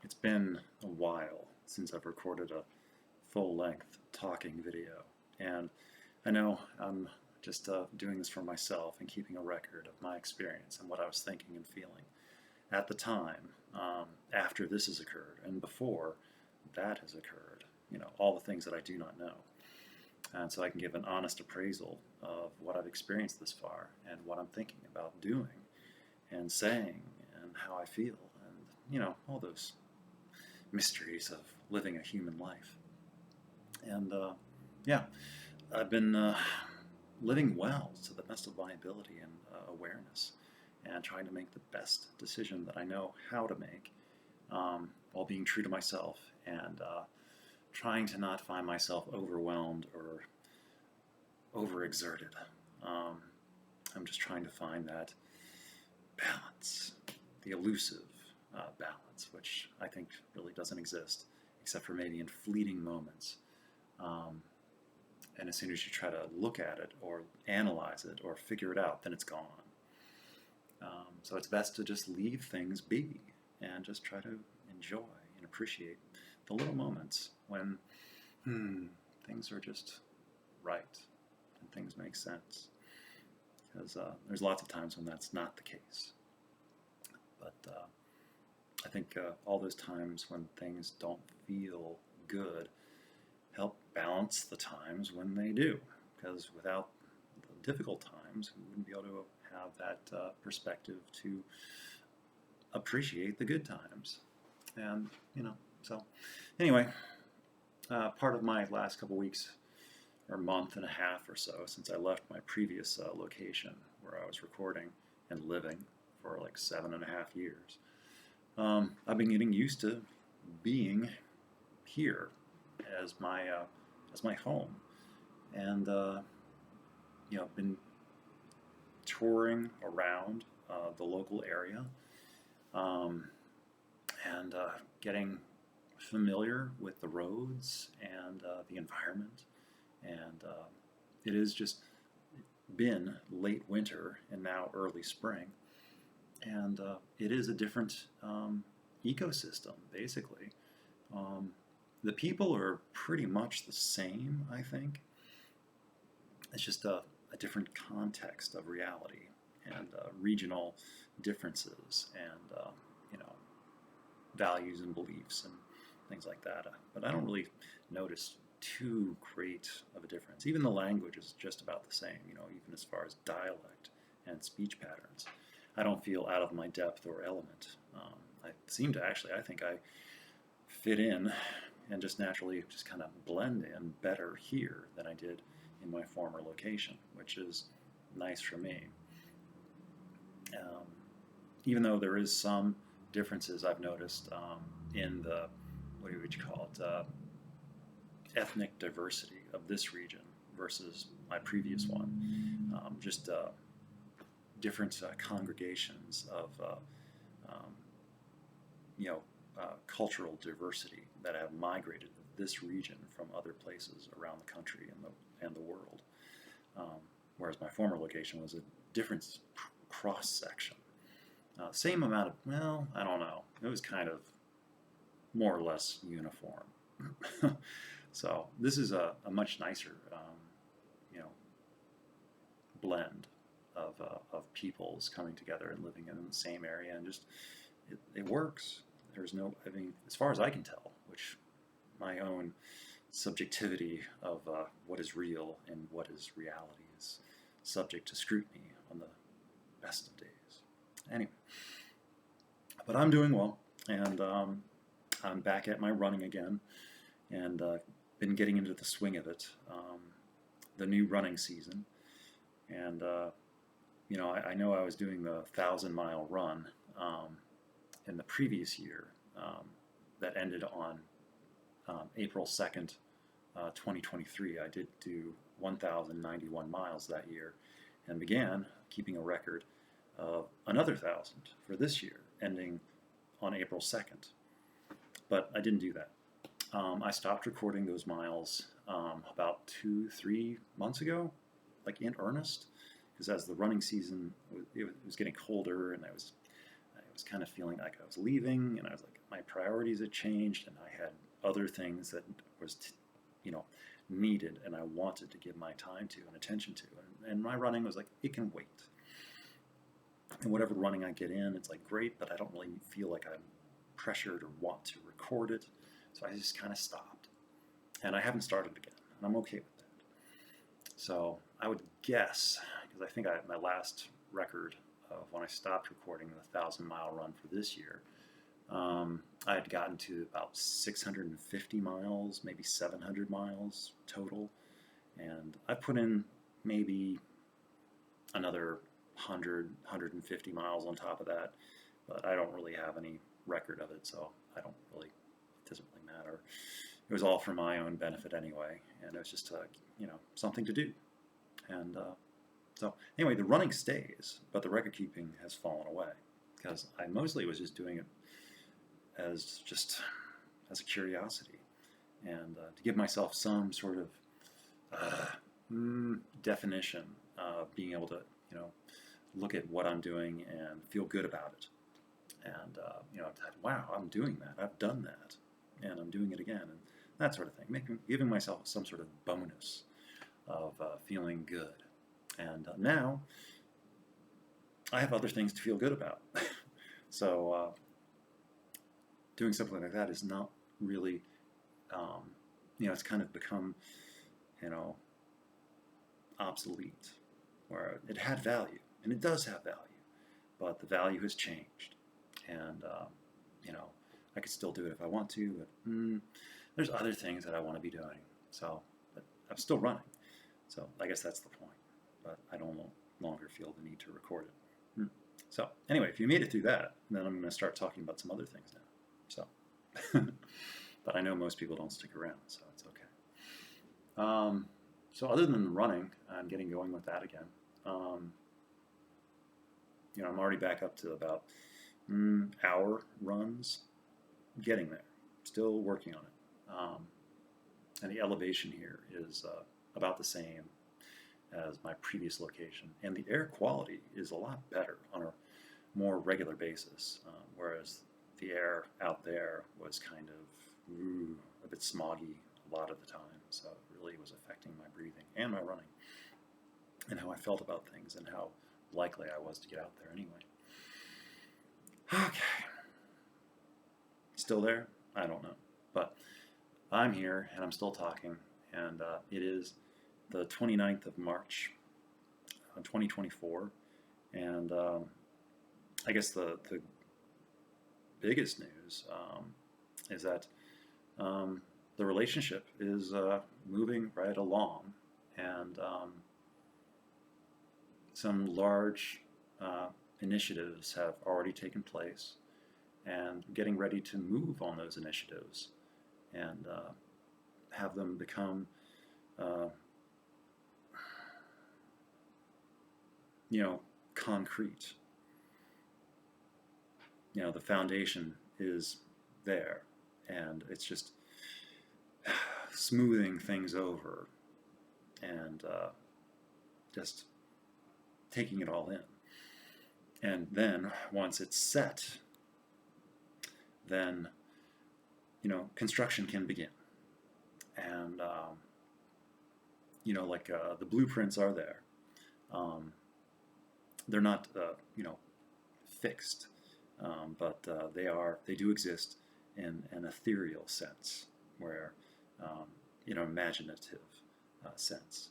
It's been a while since I've recorded a full-length talking video, and I know I'm just doing this for myself and keeping a record of my experience and what I was thinking and feeling at the time, after this has occurred, and before that has occurred. All the things that I do not know. And so I can give an honest appraisal of what I've experienced this far and what I'm thinking about doing and saying and how I feel and, all those mysteries of living a human life. And yeah, I've been living well to the best of my ability and awareness, and trying to make the best decision that I know how to make, while being true to myself, and trying to not find myself overwhelmed or overexerted. I'm just trying to find that balance, the elusive balance, which I think really doesn't exist, except for maybe in fleeting moments. And as soon as you try to look at it or analyze it or figure it out, then it's gone. So it's best to just leave things be and just try to enjoy and appreciate the little moments when things are just right and things make sense. Because there's lots of times when that's not the case. But I think all those times when things don't feel good help balance the times when they do. Because without the difficult times, we wouldn't be able to have that perspective to appreciate the good times. And, so anyway, part of my last couple weeks or month and a half or so since I left my previous location where I was recording and living for like 7.5 years, I've been getting used to being here as my home, and been touring around the local area, and getting familiar with the roads and the environment. And it has just been late winter and now early spring, and it is a different ecosystem, basically. The people are pretty much the same, I think. It's just a different context of reality and regional differences and values and beliefs and things like that. But I don't really notice too great of a difference. Even the language is just about the same, even as far as dialect and speech patterns. I don't feel out of my depth or element. I think I fit in and just naturally just kind of blend in better here than I did in my former location, which is nice for me. Even though there is some differences I've noticed in the, what would you call it, ethnic diversity of this region versus my previous one. Just different congregations of cultural diversity that have migrated to this region from other places around the country and the world. Whereas my former location was a different cross section. Same amount of, well, I don't know. It was kind of more or less uniform. So this is a much nicer, blend of peoples coming together and living in the same area, and just it works. There's no, as far as I can tell, which my own subjectivity of what is real and what is reality is subject to scrutiny on the best of days. Anyway, but I'm doing well, and I'm back at my running again, and been getting into the swing of it, the new running season. And I know I was doing the 1,000-mile run in the previous year, that ended on April 2nd, 2023. I did do 1,091 miles that year, and began keeping a record of another 1,000 for this year, ending on April 2nd. But I didn't do that. I stopped recording those miles about 2-3 months ago, like in earnest, because as the running season, it was getting colder, and I was I was kind of feeling like I was leaving, and I was like, my priorities had changed, and I had other things that was, needed, and I wanted to give my time to and attention to. And my running was like, it can wait. And whatever running I get in, it's like great, but I don't really feel like I'm pressured or want to record it. So I just kind of stopped. And I haven't started again, and I'm okay with that. So I would guess, because I think my last record of when I stopped recording the 1,000-mile run for this year, I had gotten to about 650 miles, maybe 700 miles total. And I put in maybe another 100, 150 miles on top of that. But I don't really have any record of it, so it doesn't really matter. It was all for my own benefit anyway, and it was just something to do. And so anyway, the running stays, but the record keeping has fallen away because I mostly was just doing it as a curiosity and to give myself some sort of definition of being able to look at what I'm doing and feel good about it. And wow, I'm doing that. I've done that, and I'm doing it again, and that sort of thing. Giving myself some sort of bonus of feeling good. And now I have other things to feel good about. So doing something like that is not really, it's kind of become, obsolete, where it had value, and it does have value, but the value has changed. And, I could still do it if I want to, but there's other things that I want to be doing. So, but I'm still running. So I guess that's the point. But I don't longer feel the need to record it. So anyway, if you made it through that, then I'm going to start talking about some other things now. So, but I know most people don't stick around, so it's okay. So other than running, I'm getting going with that again. I'm already back up to about hour runs, getting there, still working on it. And the elevation here is about the same as my previous location, and the air quality is a lot better on a more regular basis, whereas the air out there was kind of a bit smoggy a lot of the time, so it really was affecting my breathing and my running and how I felt about things and how likely I was to get out there anyway. Okay. Still there? I don't know. But I'm here, and I'm still talking, and it is the 29th of March, 2024, and I guess the biggest news is that the relationship is moving right along, and some large initiatives have already taken place, and getting ready to move on those initiatives and have them become concrete. The foundation is there, and it's just smoothing things over and just taking it all in. And then once it's set, then construction can begin. And the blueprints are there. They're not fixed, but they do exist in an ethereal sense, where imaginative sense.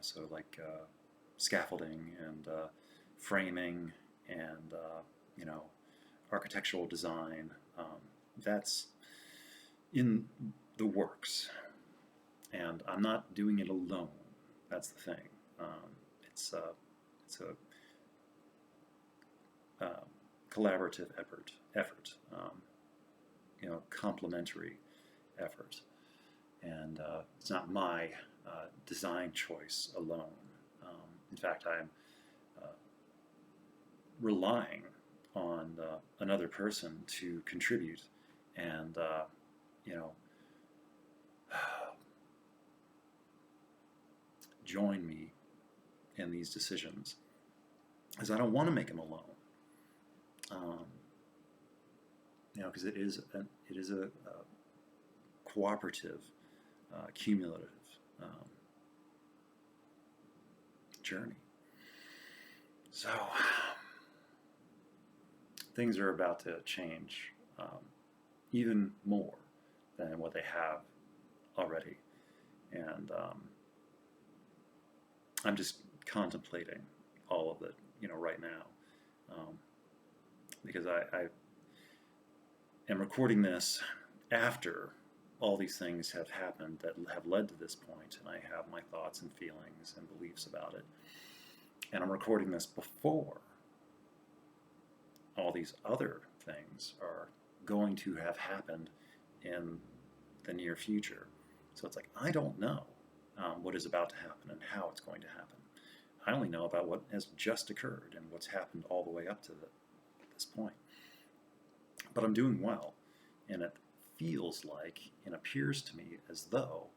So like scaffolding and framing and architectural design. That's in the works, and I'm not doing it alone. That's the thing. It's a collaborative effort. Complementary effort, and it's not my design choice alone. In fact, I'm relying on another person to contribute and join me in these decisions, because I don't want to make them alone. um, because it is a cooperative, cumulative um, journey. So things are about to change even more than what they have already, and I'm just contemplating all of it, right now, because I am recording this after all these things have happened that have led to this point, and I have my thoughts and feelings and beliefs about it. And I'm recording this before all these other things are going to have happened in the near future. So it's like, I don't know what is about to happen and how it's going to happen. I only know about what has just occurred and what's happened all the way up to this point. But I'm doing well, and it feels like and appears to me as though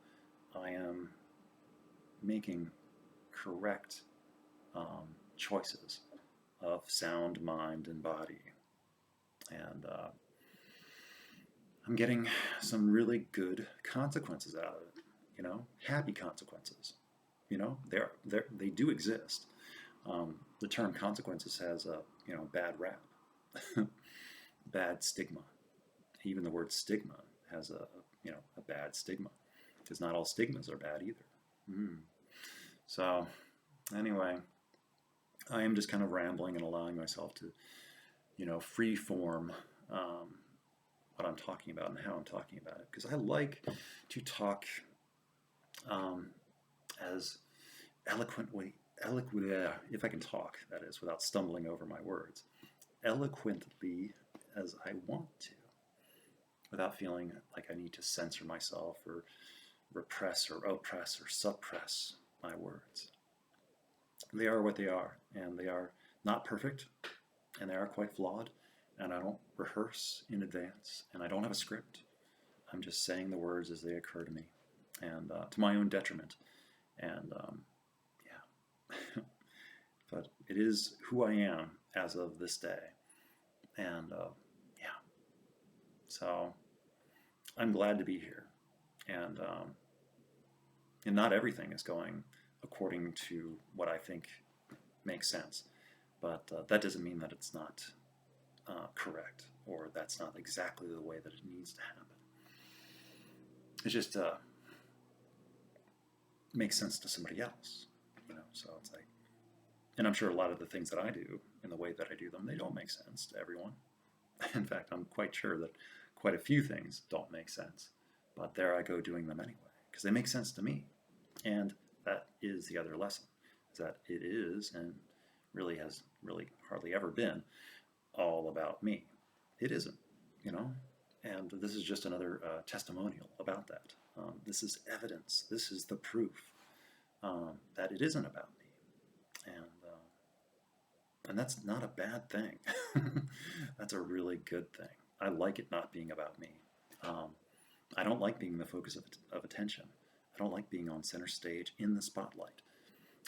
I am making correct choices of sound, mind, and body. And I'm getting some really good consequences out of it, happy consequences. They do exist. The term consequences has a bad rap, bad stigma. Even the word stigma has a bad stigma, because not all stigmas are bad either. So anyway, I am just kind of rambling and allowing myself to free form what I'm talking about and how I'm talking about it, because I like to talk as eloquently, if I can talk, that is, without stumbling over my words, eloquently as I want to, without feeling like I need to censor myself or repress or oppress or suppress my words. They are what they are, and they are not perfect, and they are quite flawed, and I don't rehearse in advance, and I don't have a script. I'm just saying the words as they occur to me, and to my own detriment. And yeah, but it is who I am as of this day. And yeah, so I'm glad to be here. And not everything is going according to what I think makes sense. But that doesn't mean that it's not correct, or that's not exactly the way that it needs to happen. It just makes sense to somebody else, so it's like, and I'm sure a lot of the things that I do in the way that I do them, they don't make sense to everyone. In fact, I'm quite sure that quite a few things don't make sense, but there I go doing them anyway, because they make sense to me. And that is the other lesson, is that it is, and really has really hardly ever been, all about me. It isn't, and this is just another testimonial about that. This is evidence. This is the proof that it isn't about me, and that's not a bad thing. That's a really good thing. I like it not being about me. I don't like being the focus of attention. I don't like being on center stage in the spotlight.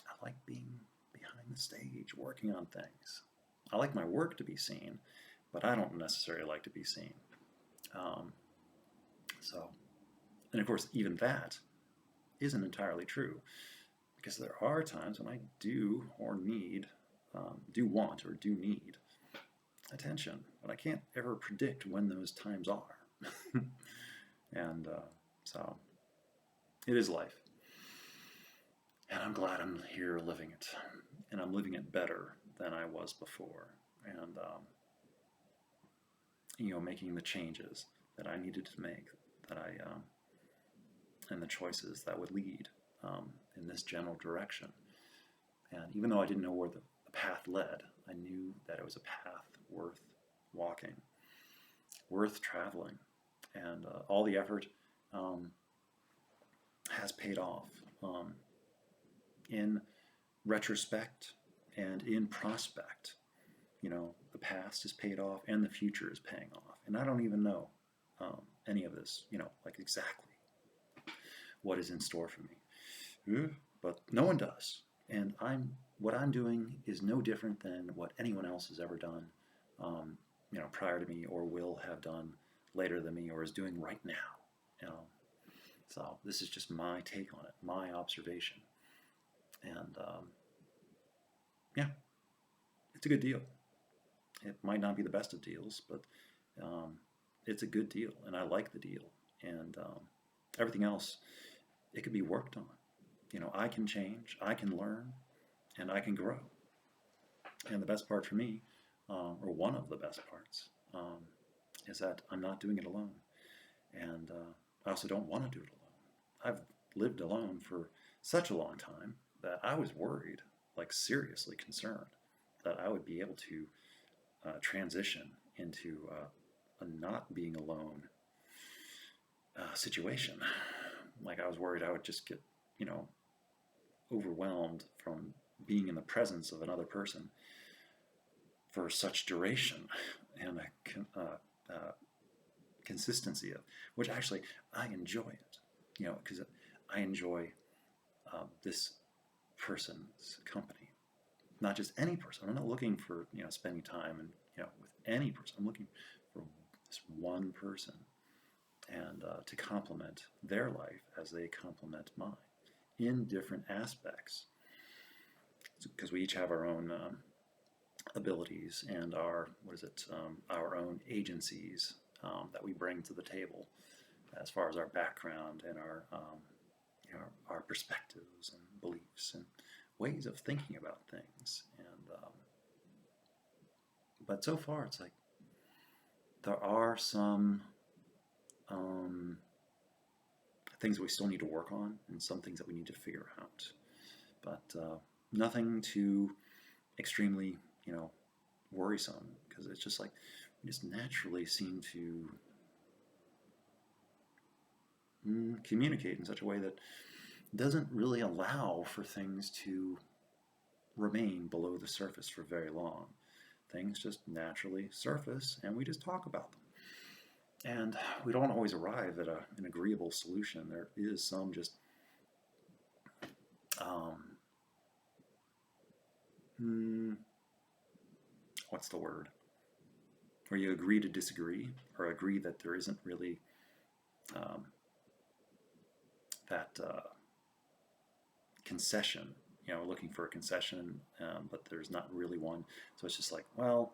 I like being behind the stage, working on things. I like my work to be seen, but I don't necessarily like to be seen. And of course, even that isn't entirely true, because there are times when I do or need, do want or do need attention, but I can't ever predict when those times are. And so it is life. And I'm glad I'm here living it. And I'm living it better than I was before. And, making the changes that I needed to make, and the choices that would lead in this general direction. And even though I didn't know where the path led, I knew that it was a path worth walking, worth traveling. And all the effort has paid off in retrospect and in prospect. The past is paid off and the future is paying off. And I don't even know any of this, like exactly what is in store for me. But no one does. And what I'm doing is no different than what anyone else has ever done prior to me, or will have done later than me, or is doing right now. So this is just my take on it, my observation, and yeah, it's a good deal. It might not be the best of deals, but it's a good deal, and I like the deal. And everything else, it could be worked on. I can change, I can learn, and I can grow. And the best part for me, or one of the best parts, is that I'm not doing it alone. And I also don't want to do it alone. I've lived alone for such a long time that I was worried, like seriously concerned, that I would be able to transition into a not being alone situation. Like I was worried I would just get, overwhelmed from being in the presence of another person for such duration and consistency of, which actually I enjoy it, because I enjoy this person's company, not just any person. I'm not looking for spending time and with any person. I'm looking for this one person and to complement their life as they complement mine in different aspects, because we each have our own abilities and our our own agencies that we bring to the table as far as our background and our perspectives and beliefs and ways of thinking about things. And but so far it's like there are some things that we still need to work on and some things that we need to figure out, but nothing too extremely worrisome, because it's just like we just naturally seem to communicate in such a way that doesn't really allow for things to remain below the surface for very long. Things just naturally surface and we just talk about them. And we don't always arrive at an agreeable solution. There is some just what's the word? Where you agree to disagree, or agree that there isn't really that concession, looking for a concession, but there's not really one. So it's just like, well,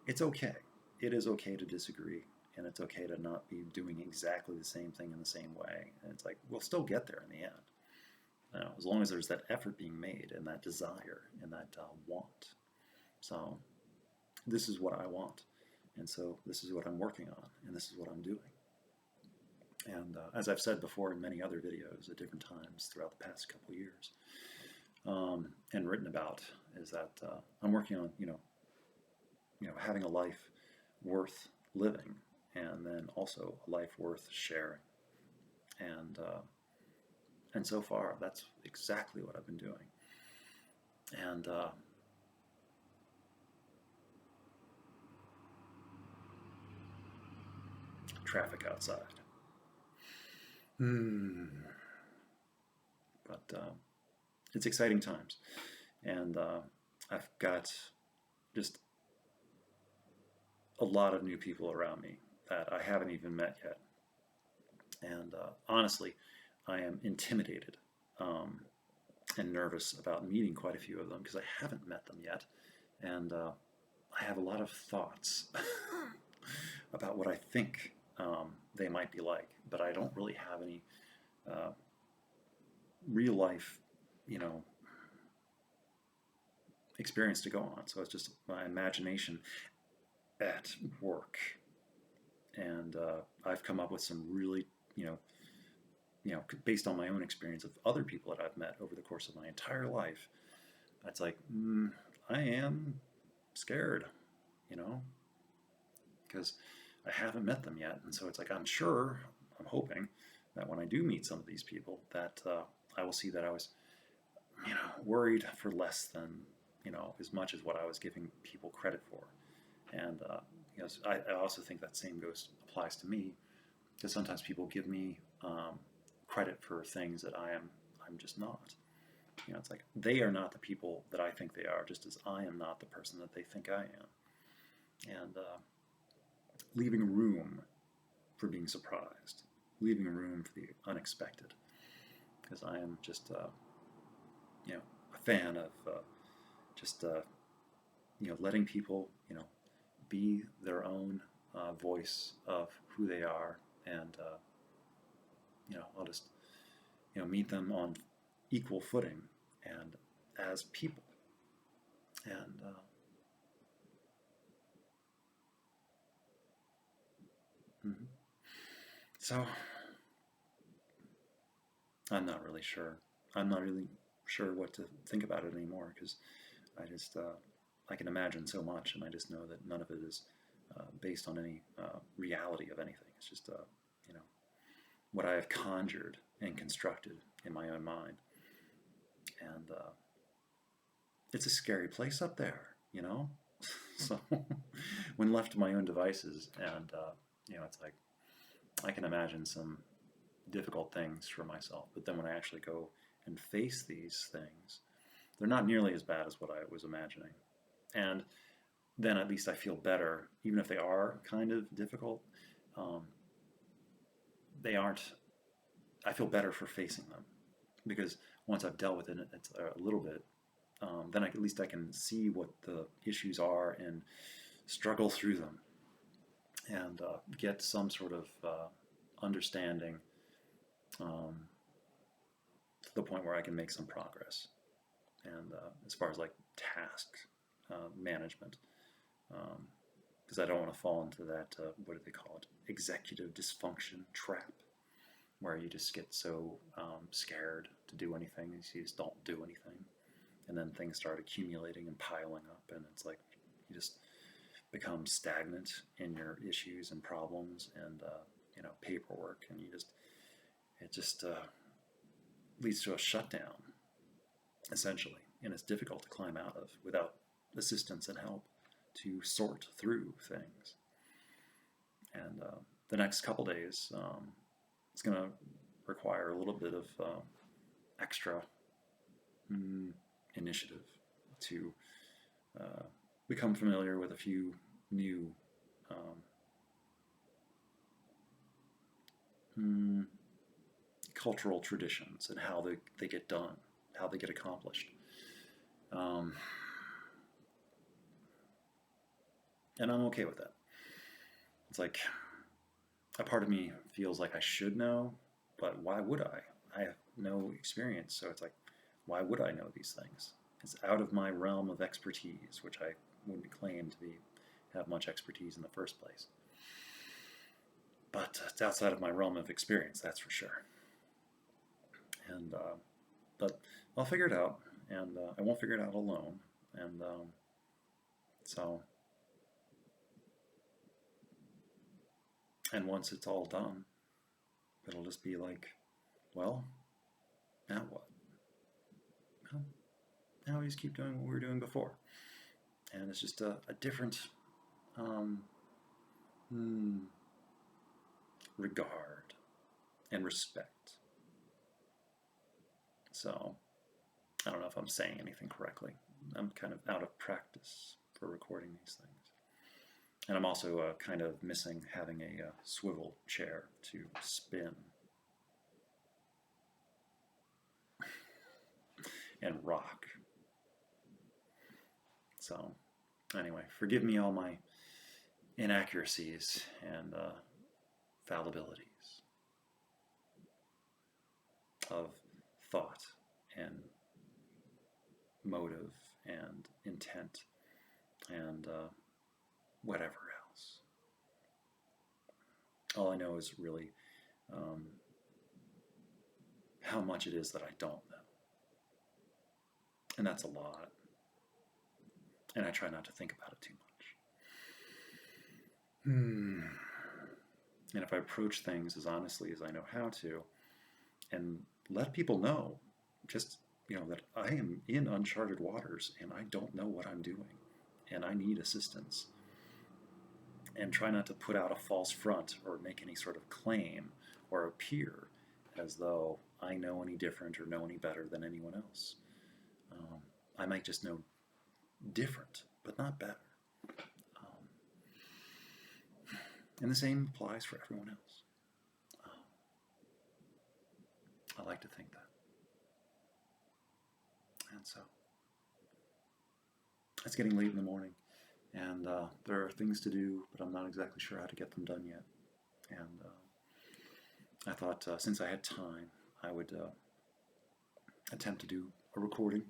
it's okay. It is okay to disagree, and it's okay to not be doing exactly the same thing in the same way. And it's like, we'll still get there in the end, as long as there's that effort being made and that desire and that want. So this is what I want, and so this is what I'm working on, and this is what I'm doing. And as I've said before in many other videos at different times throughout the past couple years, and written about, is that I'm working on, having a life worth living, and then also a life worth sharing. And so far, that's exactly what I've been doing. And traffic outside. But it's exciting times, and I've got just a lot of new people around me that I haven't even met yet. And honestly, I am intimidated and nervous about meeting quite a few of them because I haven't met them yet. And I have a lot of thoughts about what I think they might be like, but I don't really have any real life, experience to go on. So it's just my imagination at work. And I've come up with some really, based on my own experience of other people that I've met over the course of my entire life, it's like, I am scared, because I haven't met them yet. And so it's like, I'm hoping that when I do meet some of these people, that I will see that I was, worried for less than, as much as what I was giving people credit for. And, I also think that same applies to me, because sometimes people give me credit for things that I'm just not. It's like, they are not the people that I think they are, just as I am not the person that they think I am. and leaving room for being surprised, leaving room for the unexpected, because I am just a fan of just letting people be their own voice of who they are, and I'll just meet them on equal footing and as people, and mhm. So I'm not really sure. I'm not really sure what to think about it anymore, because I just I can imagine so much, and I just know that none of it is based on any reality of anything. It's just you know what I have conjured and constructed in my own mind, and it's a scary place up there. So when left to my own devices, and it's like I can imagine some difficult things for myself, but then when I actually go and face these things, they're not nearly as bad as what I was imagining. And then at least I feel better, even if they are kind of difficult. Um, they aren't. I feel better for facing them, because once I've dealt with it, it's a little bit. Then at least I can see what the issues are and struggle through them, and get some sort of understanding, um, to the point where I can make some progress. And as far as like task management, because I don't want to fall into that, what do they call it, executive dysfunction trap, where you just get so scared to do anything, you just don't do anything, and then things start accumulating and piling up, and it's like you just become stagnant in your issues and problems, and paperwork, and it just leads to a shutdown, essentially, and it's difficult to climb out of without assistance and help to sort through things. And the next couple days, it's going to require a little bit of extra initiative to become familiar with a few new cultural traditions and how they get done, how they get accomplished. Um, and I'm okay with that. It's like a part of me feels like I should know, but why would I? I have no experience, so it's like, why would I know these things? It's out of my realm of expertise, which I wouldn't claim to have much expertise in the first place. But it's outside of my realm of experience, that's for sure. And but I'll figure it out, and I won't figure it out alone. And so, and once it's all done, it'll just be like, well, now what? Well, now we just keep doing what we were doing before, and it's just a different regard and respect. So I don't know if I'm saying anything correctly. I'm kind of out of practice for recording these things. And I'm also kind of missing having a swivel chair to spin and rock. So anyway, forgive me all my inaccuracies and fallibilities of thought and motive and intent and whatever else. All I know is really how much it is that I don't know. And that's a lot. And I try not to think about it too much. And if I approach things as honestly as I know how to, and let people know, just, that I am in uncharted waters and I don't know what I'm doing and I need assistance, and try not to put out a false front or make any sort of claim or appear as though I know any different or know any better than anyone else. I might just know different, but not better. And the same applies for everyone else. I like to think that. And so, it's getting late in the morning, and there are things to do, but I'm not exactly sure how to get them done yet. And I thought since I had time, I would attempt to do a recording,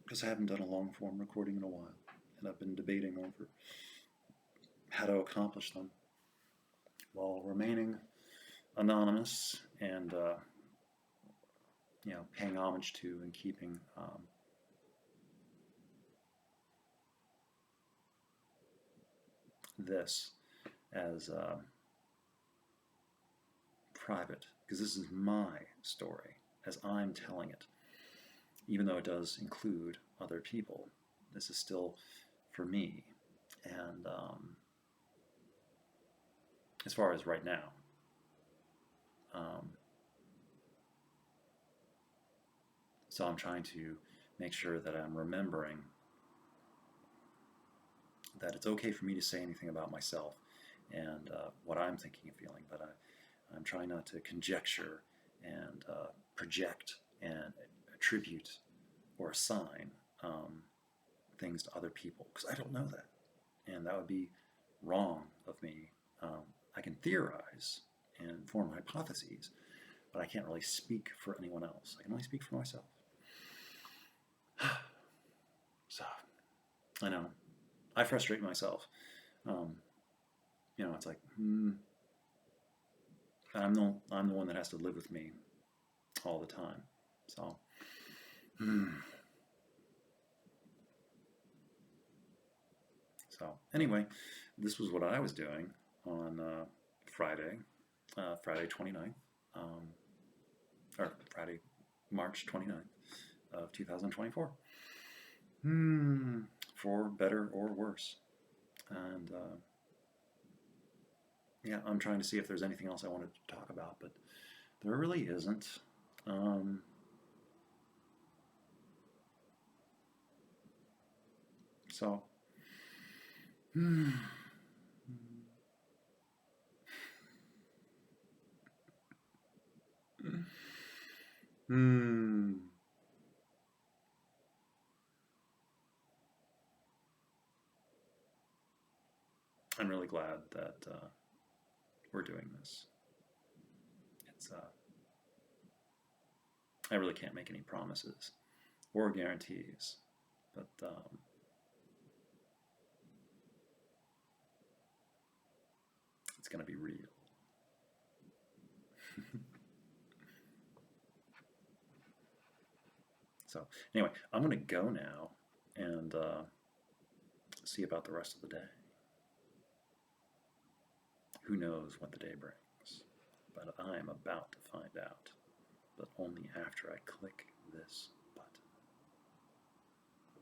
because I haven't done a long form recording in a while, and I've been debating over how to accomplish them while remaining anonymous and paying homage to and keeping this as private, because this is my story as I'm telling it. Even though it does include other people, this is still for me. And as far as right now, so I'm trying to make sure that I'm remembering that it's okay for me to say anything about myself and what I'm thinking and feeling, but I'm trying not to conjecture and project and attribute or assign things to other people, because I don't know that, and that would be wrong of me. I can theorize and form hypotheses, but I can't really speak for anyone else. I can only speak for myself. So, I know, I frustrate myself. It's like, I'm the one that has to live with me all the time. So, So anyway, this was what I was doing on Friday, Friday 29th, or Friday, March 29th of 2024. For better or worse. And yeah, I'm trying to see if there's anything else I wanted to talk about, but there really isn't. So, I'm really glad that we're doing this. It's I really can't make any promises or guarantees, but it's going to be real. So anyway, I'm going to go now and see about the rest of the day. Who knows what the day brings, but I am about to find out, but only after I click this